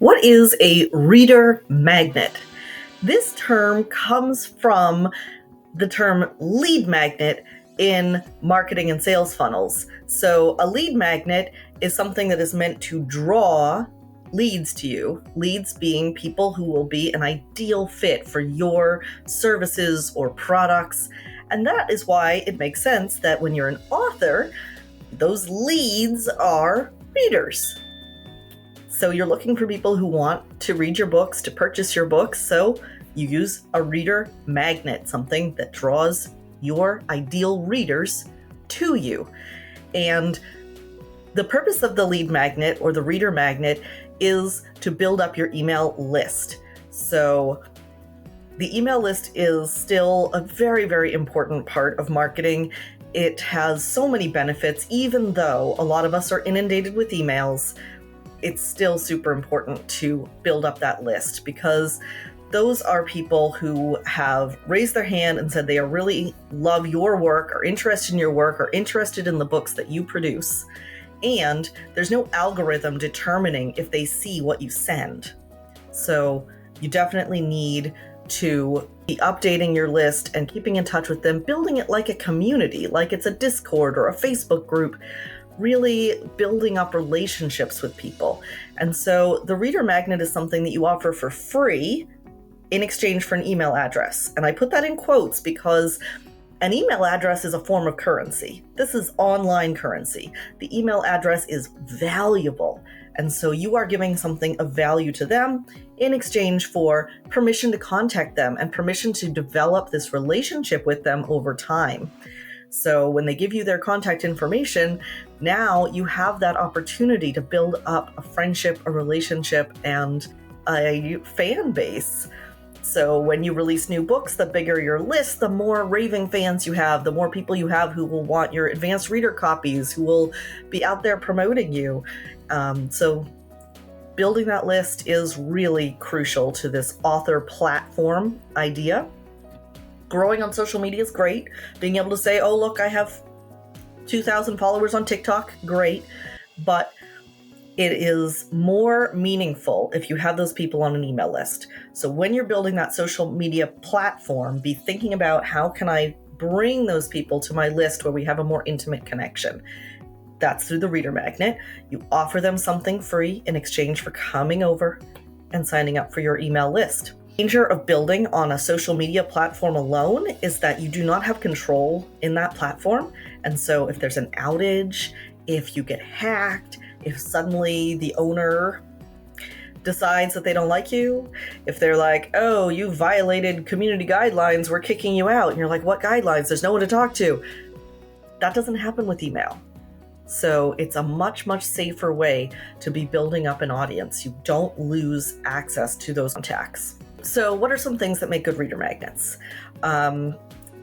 What is a reader magnet? This term comes from the term lead magnet in marketing and sales funnels. So a lead magnet is something that is meant to draw leads to you, leads being people who will be an ideal fit for your services or products. And that is why it makes sense that when you're an author, those leads are readers. So you're looking for people who want to read your books, to purchase your books. So you use a reader magnet, something that draws your ideal readers to you. And the purpose of the lead magnet or the reader magnet is to build up your email list. So the email list is still a very, very important part of marketing. It has so many benefits, even though a lot of us are inundated with emails. It's still super important to build up that list because those are people who have raised their hand and said they really love your work, are interested in your work, are interested in the books that you produce. And there's no algorithm determining if they see what you send. So you definitely need to be updating your list and keeping in touch with them, building it like a community, like it's a Discord or a Facebook group, really building up relationships with people. And so the reader magnet is something that you offer for free in exchange for an email address. And I put that in quotes because an email address is a form of currency. This is online currency. The email address is valuable. And so you are giving something of value to them in exchange for permission to contact them and permission to develop this relationship with them over time. So when they give you their contact information, now you have that opportunity to build up a friendship, a relationship, and a fan base. So when you release new books, the bigger your list, the more raving fans you have, the more people you have who will want your advanced reader copies, who will be out there promoting you. So building that list is really crucial to this author platform idea. Growing on social media is great. Being able to say, oh, look, I have 2,000 followers on TikTok, great. But it is more meaningful if you have those people on an email list. So when you're building that social media platform, be thinking about how can I bring those people to my list where we have a more intimate connection. That's through the reader magnet. You offer them something free in exchange for coming over and signing up for your email list. The danger of building on a social media platform alone is that you do not have control in that platform. And so if there's an outage, if you get hacked, if suddenly the owner decides that they don't like you, if they're like, oh, you violated community guidelines, we're kicking you out. And you're like, what guidelines? There's no one to talk to. That doesn't happen with email. So it's a much, much safer way to be building up an audience. You don't lose access to those contacts. So what are some things that make good reader magnets?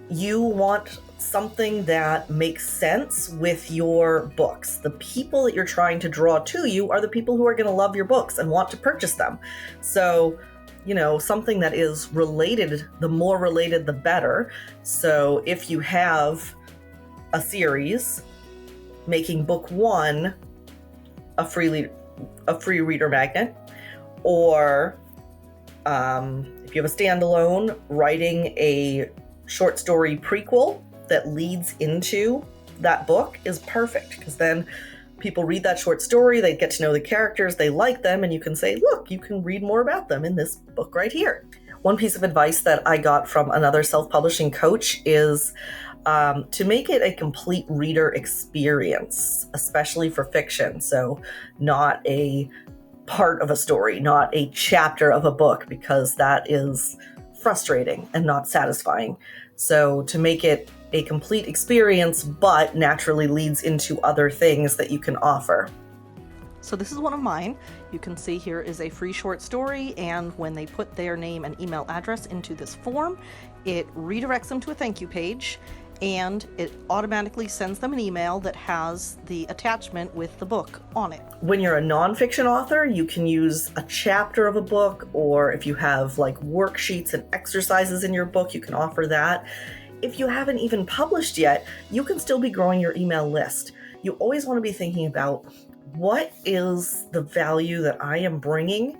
You want something that makes sense with your books. The people that you're trying to draw to you are the people who are going to love your books and want to purchase them. So, something that is related, the more related, the better. So if you have a series, making book one a free reader magnet, or if you have a standalone, writing a short story prequel that leads into that book is perfect, because then people read that short story, they get to know the characters, they like them, and you can say, look, you can read more about them in this book right here. One piece of advice that I got from another self-publishing coach is to make it a complete reader experience, especially for fiction. So not a part of a story, not a chapter of a book, because that is frustrating and not satisfying. So to make it a complete experience, but naturally leads into other things that you can offer. So this is one of mine. You can see here is a free short story, and when they put their name and email address into this form, it redirects them to a thank you page, and it automatically sends them an email that has the attachment with the book on it. When you're a nonfiction author, you can use a chapter of a book, or if you have like worksheets and exercises in your book, you can offer that. If you haven't even published yet, you can still be growing your email list. You always want to be thinking about what is the value that I am bringing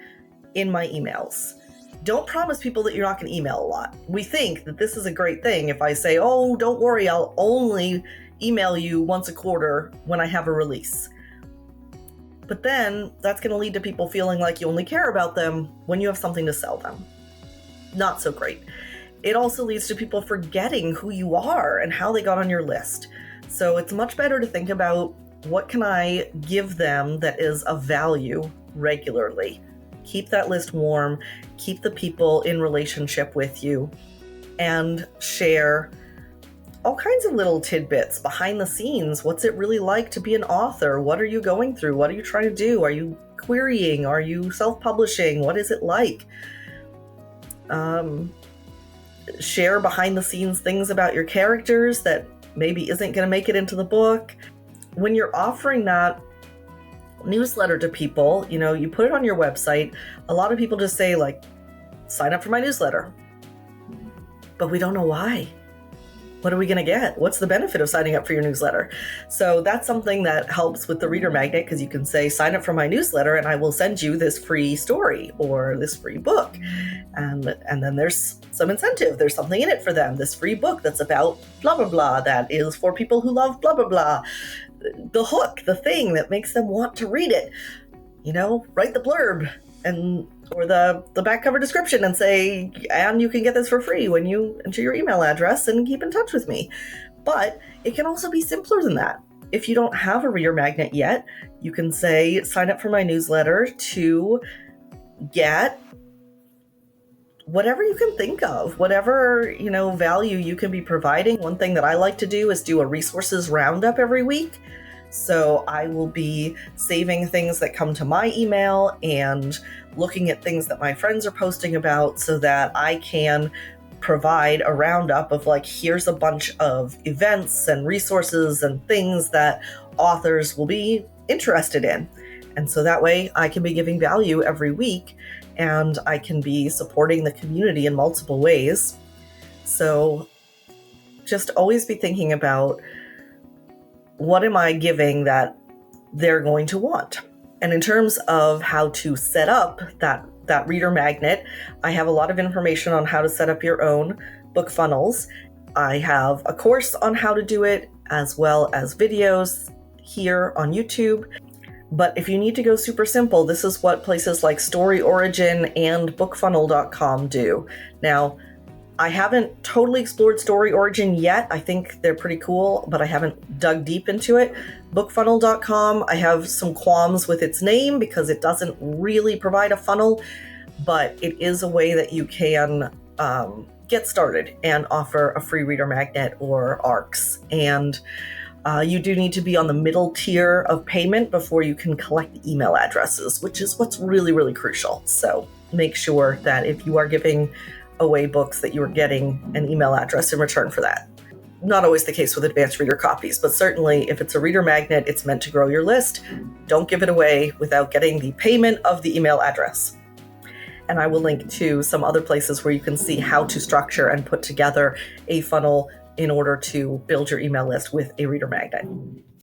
in my emails? Don't promise people that you're not going to email a lot. We think that this is a great thing if I say, oh, don't worry, I'll only email you once a quarter when I have a release. But then that's going to lead to people feeling like you only care about them when you have something to sell them. Not so great. It also leads to people forgetting who you are and how they got on your list. So it's much better to think about, what can I give them that is of value regularly? Keep that list warm, keep the people in relationship with you, and share all kinds of little tidbits behind the scenes. What's it really like to be an author? What are you going through? What are you trying to do? Are you querying? Are you self-publishing? What is it like? Share behind the scenes things about your characters that maybe isn't going to make it into the book. When you're offering that newsletter to people, you put it on your website. A lot of people just say, like, sign up for my newsletter. But we don't know why. What are we going to get? What's the benefit of signing up for your newsletter? So that's something that helps with the reader magnet, because you can say, sign up for my newsletter and I will send you this free story or this free book. And then there's some incentive. There's something in it for them. This free book that's about blah, blah, blah, that is for people who love blah, blah, blah. The hook, the thing that makes them want to read it. Write the blurb or the back cover description and say, and you can get this for free when you enter your email address and keep in touch with me. But it can also be simpler than that. If you don't have a reader magnet yet, you can say, sign up for my newsletter to get whatever you can think of, whatever, value you can be providing. One thing that I like to do is do a resources roundup every week. So I will be saving things that come to my email and looking at things that my friends are posting about, so that I can provide a roundup of, like, here's a bunch of events and resources and things that authors will be interested in. And so that way I can be giving value every week, and I can be supporting the community in multiple ways. So just always be thinking about, what am I giving that they're going to want? And in terms of how to set up that reader magnet, I have a lot of information on how to set up your own book funnels. I have a course on how to do it, as well as videos here on YouTube. But if you need to go super simple, this is what places like Story Origin and bookfunnel.com do. Now, I haven't totally explored Story Origin yet. I think they're pretty cool, but I haven't dug deep into it. Bookfunnel.com, I have some qualms with its name because it doesn't really provide a funnel, but it is a way that you can get started and offer a free reader magnet or ARCs. And you do need to be on the middle tier of payment before you can collect email addresses, which is what's really, really crucial. So make sure that if you are giving away books, that you are getting an email address in return for that. Not always the case with advanced reader copies, but certainly if it's a reader magnet, it's meant to grow your list. Don't give it away without getting the payment of the email address. And I will link to some other places where you can see how to structure and put together a funnel in order to build your email list with a reader magnet.